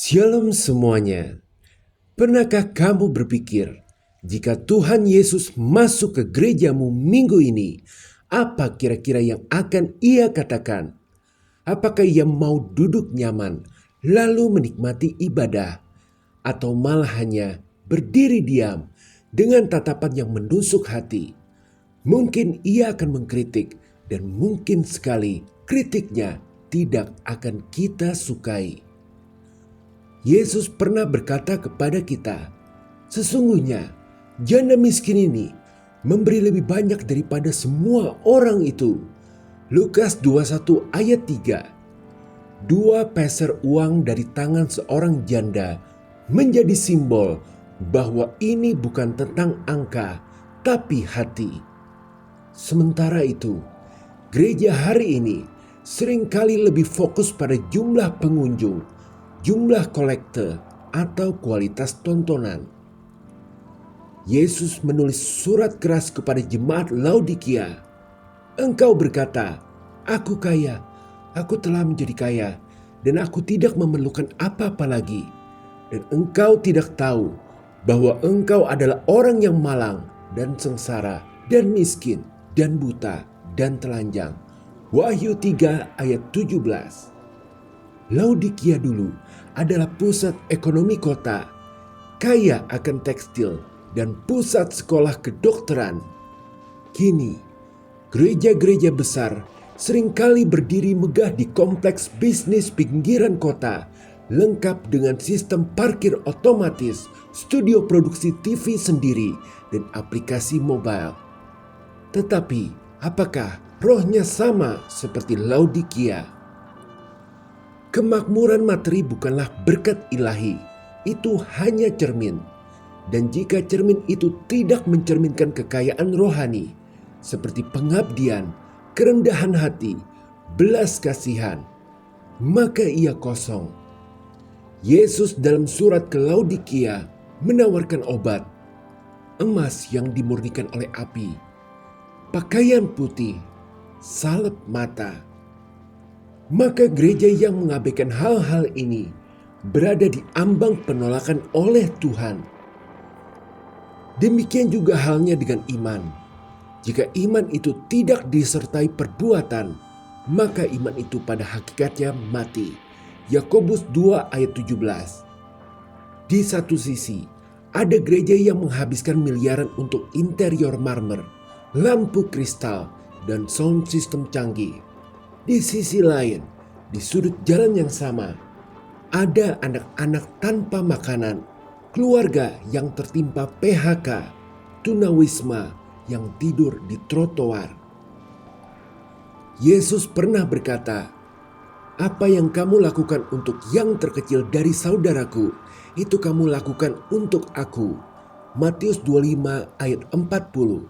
Shalom semuanya. Pernahkah kamu berpikir, jika Tuhan Yesus masuk ke gerejamu minggu ini, apa kira-kira yang akan Ia katakan? Apakah Ia mau duduk nyaman, lalu menikmati ibadah, atau malah hanya berdiri diam dengan tatapan yang menusuk hati? Mungkin Ia akan mengkritik, dan mungkin sekali kritiknya tidak akan kita sukai. Yesus pernah berkata kepada kita, sesungguhnya janda miskin ini memberi lebih banyak daripada semua orang itu. Lukas 21 ayat 3. 2 peser uang dari tangan seorang janda menjadi simbol bahwa ini bukan tentang angka, tapi hati. Sementara itu, gereja hari ini seringkali lebih fokus pada jumlah pengunjung, jumlah kolekte, atau kualitas tontonan. Yesus menulis surat keras kepada jemaat Laodikia. Engkau berkata, aku kaya, aku telah menjadi kaya, dan aku tidak memerlukan apa-apa lagi. Dan engkau tidak tahu bahwa engkau adalah orang yang malang dan sengsara dan miskin dan buta dan telanjang. Wahyu 3 ayat 17. Laodikia dulu adalah pusat ekonomi kota, kaya akan tekstil, dan pusat sekolah kedokteran. Kini, gereja-gereja besar seringkali berdiri megah di kompleks bisnis pinggiran kota, lengkap dengan sistem parkir otomatis, studio produksi TV sendiri, dan aplikasi mobile. Tetapi, apakah rohnya sama seperti Laodikia? Kemakmuran materi bukanlah berkat ilahi, itu hanya cermin. Dan jika cermin itu tidak mencerminkan kekayaan rohani, seperti pengabdian, kerendahan hati, belas kasihan, maka ia kosong. Yesus dalam surat ke Laodikia menawarkan obat, emas yang dimurnikan oleh api, pakaian putih, salep mata. Maka gereja yang mengabaikan hal-hal ini berada di ambang penolakan oleh Tuhan. Demikian juga halnya dengan iman. Jika iman itu tidak disertai perbuatan, maka iman itu pada hakikatnya mati. Yakobus 2 ayat 17. Di satu sisi, ada gereja yang menghabiskan miliaran untuk interior marmer, lampu kristal, dan sound system canggih. Di sisi lain, di sudut jalan yang sama, ada anak-anak tanpa makanan, keluarga yang tertimpa PHK, tunawisma yang tidur di trotoar. Yesus pernah berkata, apa yang kamu lakukan untuk yang terkecil dari saudaraku, itu kamu lakukan untuk aku. Matius 25 ayat 40.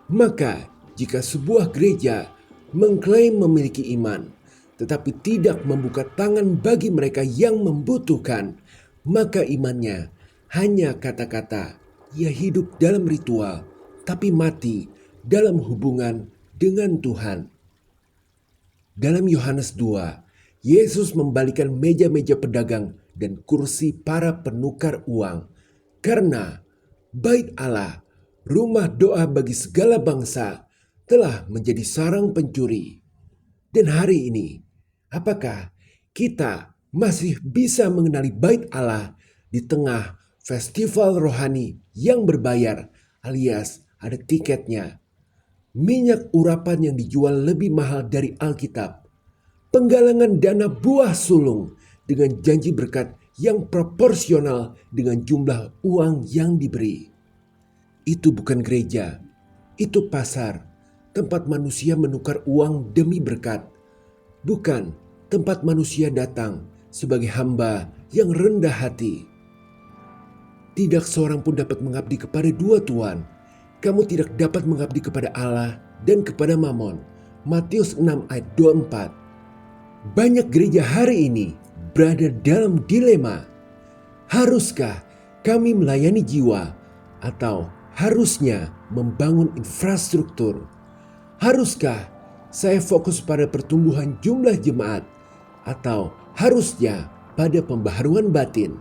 Maka jika sebuah gereja mengklaim memiliki iman, tetapi tidak membuka tangan bagi mereka yang membutuhkan, maka imannya hanya kata-kata. Ia hidup dalam ritual, tapi mati dalam hubungan dengan Tuhan. Dalam Yohanes 2, Yesus membalikan meja-meja pedagang dan kursi para penukar uang, karena Bait Allah, rumah doa bagi segala bangsa, telah menjadi sarang pencuri. Dan hari ini, apakah kita masih bisa mengenali Bait Allah di tengah festival rohani yang berbayar alias ada tiketnya, minyak urapan yang dijual lebih mahal dari Alkitab, penggalangan dana buah sulung dengan janji berkat yang proporsional dengan jumlah uang yang diberi? Itu bukan gereja, itu pasar, tempat manusia menukar uang demi berkat, bukan tempat manusia datang sebagai hamba yang rendah hati. Tidak seorang pun dapat mengabdi kepada dua tuan. Kamu tidak dapat mengabdi kepada Allah dan kepada Mamon. Matius 6 ayat 24. Banyak gereja hari ini berada dalam dilema. Haruskah kami melayani jiwa, atau harusnya membangun infrastruktur? Haruskah saya fokus pada pertumbuhan jumlah jemaat, atau harusnya pada pembaharuan batin.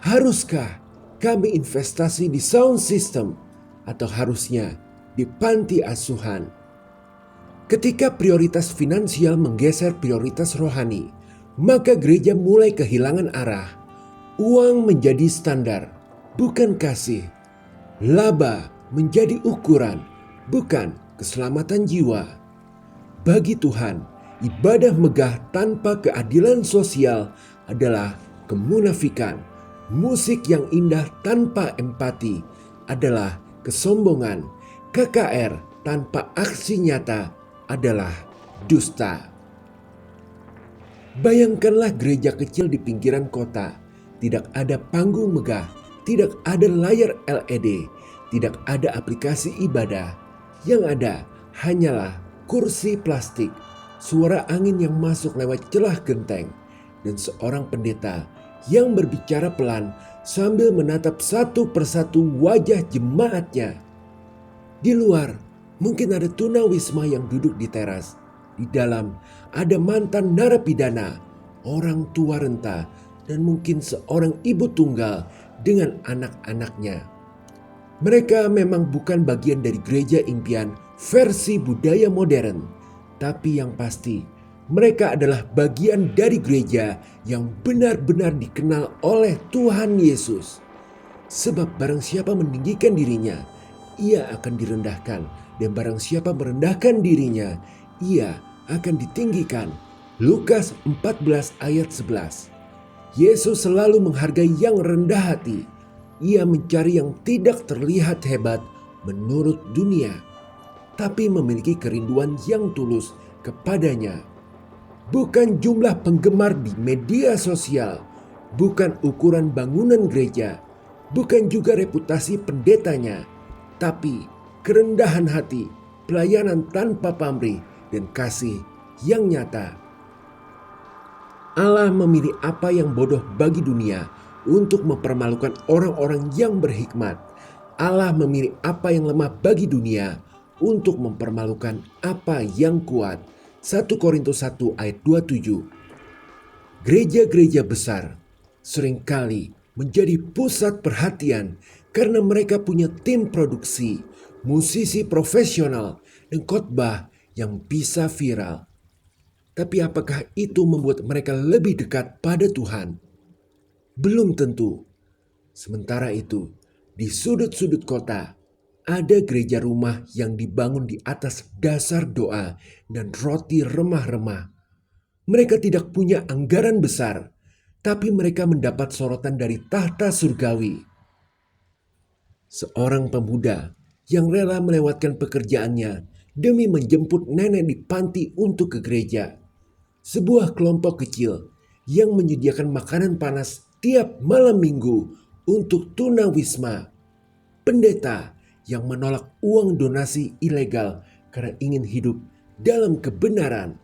Haruskah kami investasi di sound system atau harusnya di panti asuhan? Ketika prioritas finansial menggeser prioritas rohani, maka gereja mulai kehilangan arah. Uang menjadi standar, bukan kasih. Laba menjadi ukuran, bukan keselamatan jiwa. Bagi Tuhan, ibadah megah tanpa keadilan sosial adalah kemunafikan. Musik yang indah tanpa empati adalah kesombongan. KKR tanpa aksi nyata adalah dusta. Bayangkanlah gereja kecil di pinggiran kota. Tidak ada panggung megah, tidak ada layar LED, tidak ada aplikasi ibadah. Yang ada hanyalah kursi plastik, suara angin yang masuk lewat celah genteng, dan seorang pendeta yang berbicara pelan sambil menatap satu persatu wajah jemaatnya. Di luar, mungkin ada tunawisma yang duduk di teras. Di dalam ada mantan narapidana, orang tua renta, dan mungkin seorang ibu tunggal dengan anak-anaknya. Mereka memang bukan bagian dari gereja impian versi budaya modern, tapi yang pasti mereka adalah bagian dari gereja yang benar-benar dikenal oleh Tuhan Yesus. Sebab barang siapa meninggikan dirinya, ia akan direndahkan, dan barang siapa merendahkan dirinya, ia akan ditinggikan. Lukas 14 ayat 11. Yesus selalu menghargai yang rendah hati. Ia mencari yang tidak terlihat hebat menurut dunia, tapi memiliki kerinduan yang tulus kepadanya. Bukan jumlah penggemar di media sosial, bukan ukuran bangunan gereja, bukan juga reputasi pendetanya, tapi kerendahan hati, pelayanan tanpa pamrih, dan kasih yang nyata. Allah memilih apa yang bodoh bagi dunia untuk mempermalukan orang-orang yang berhikmat. Allah memilih apa yang lemah bagi dunia untuk mempermalukan apa yang kuat. 1 Korintus 1 ayat 27. Gereja-gereja besar seringkali menjadi pusat perhatian karena mereka punya tim produksi, musisi profesional, dan khotbah yang bisa viral. Tapi apakah itu membuat mereka lebih dekat pada Tuhan? Belum tentu. Sementara itu, di sudut-sudut kota, ada gereja rumah yang dibangun di atas dasar doa dan roti remah-remah. Mereka tidak punya anggaran besar, tapi mereka mendapat sorotan dari tahta surgawi. Seorang pemuda yang rela melewatkan pekerjaannya demi menjemput nenek di panti untuk ke gereja. Sebuah kelompok kecil yang menyediakan makanan panas tiap malam minggu untuk tunawisma. Pendeta yang menolak uang donasi ilegal karena ingin hidup dalam kebenaran.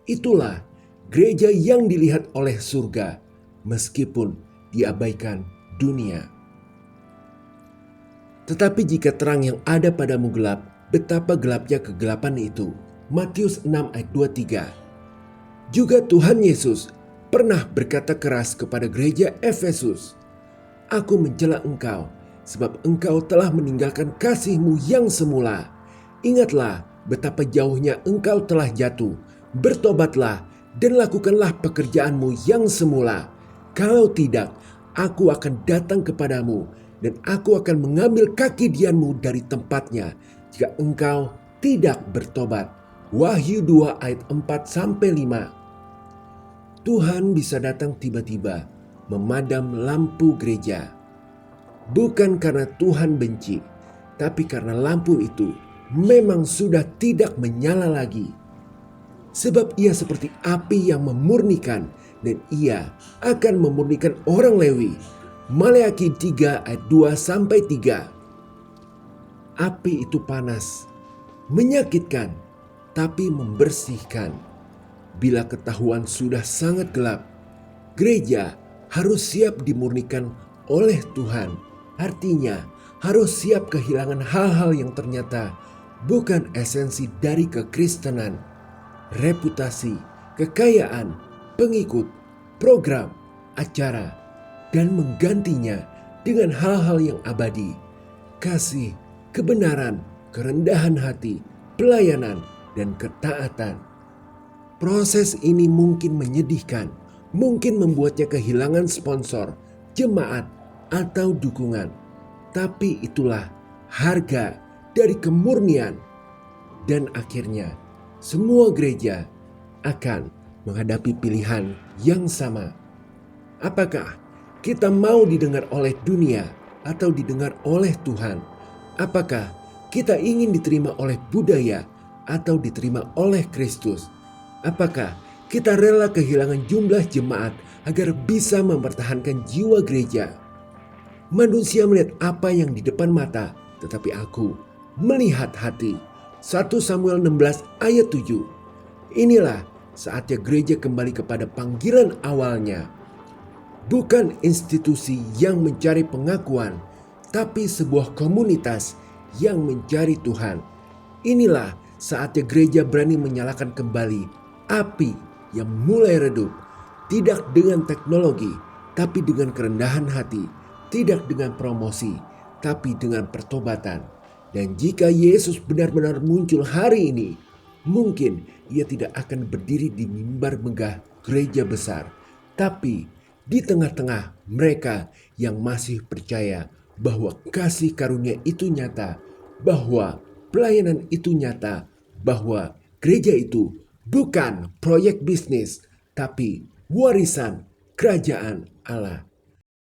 Itulah gereja yang dilihat oleh surga meskipun diabaikan dunia. Tetapi jika terang yang ada padamu gelap, betapa gelapnya kegelapan itu. Matius 6 ayat 23. Juga Tuhan Yesus pernah berkata keras kepada gereja Efesus, "Aku mencela engkau, sebab engkau telah meninggalkan kasihmu yang semula. Ingatlah betapa jauhnya engkau telah jatuh. Bertobatlah dan lakukanlah pekerjaanmu yang semula. Kalau tidak, aku akan datang kepadamu dan aku akan mengambil kaki dianmu dari tempatnya jika engkau tidak bertobat." Wahyu 2 ayat 4-5. Tuhan bisa datang tiba-tiba memadam lampu gereja. Bukan karena Tuhan benci, tapi karena lampu itu memang sudah tidak menyala lagi. Sebab ia seperti api yang memurnikan, dan ia akan memurnikan orang Lewi. Maleakhi 3 ayat 2-3. Api itu panas, menyakitkan, tapi membersihkan. Bila ketahuan sudah sangat gelap, gereja harus siap dimurnikan oleh Tuhan. Artinya harus siap kehilangan hal-hal yang ternyata bukan esensi dari kekristenan. Reputasi, kekayaan, pengikut, program, acara, dan menggantinya dengan hal-hal yang abadi. Kasih, kebenaran, kerendahan hati, pelayanan, dan ketaatan. Proses ini mungkin menyedihkan, mungkin membuatnya kehilangan sponsor, jemaat, atau dukungan. Tapi itulah harga dari kemurnian. Dan akhirnya, semua gereja akan menghadapi pilihan yang sama. Apakah kita mau didengar oleh dunia atau didengar oleh Tuhan? Apakah kita ingin diterima oleh budaya atau diterima oleh Kristus? Apakah kita rela kehilangan jumlah jemaat agar bisa mempertahankan jiwa gereja? Manusia melihat apa yang di depan mata, tetapi aku melihat hati. 1 Samuel 16 ayat 7. Inilah saatnya gereja kembali kepada panggilan awalnya. Bukan institusi yang mencari pengakuan, tapi sebuah komunitas yang mencari Tuhan. Inilah saatnya gereja berani menyalakan kembali api yang mulai redup, tidak dengan teknologi, tapi dengan kerendahan hati, tidak dengan promosi, tapi dengan pertobatan. Dan jika Yesus benar-benar muncul hari ini, mungkin ia tidak akan berdiri di mimbar megah gereja besar, tapi di tengah-tengah mereka yang masih percaya bahwa kasih karunia itu nyata, bahwa pelayanan itu nyata, bahwa gereja itu bukan proyek bisnis, tapi warisan kerajaan Allah.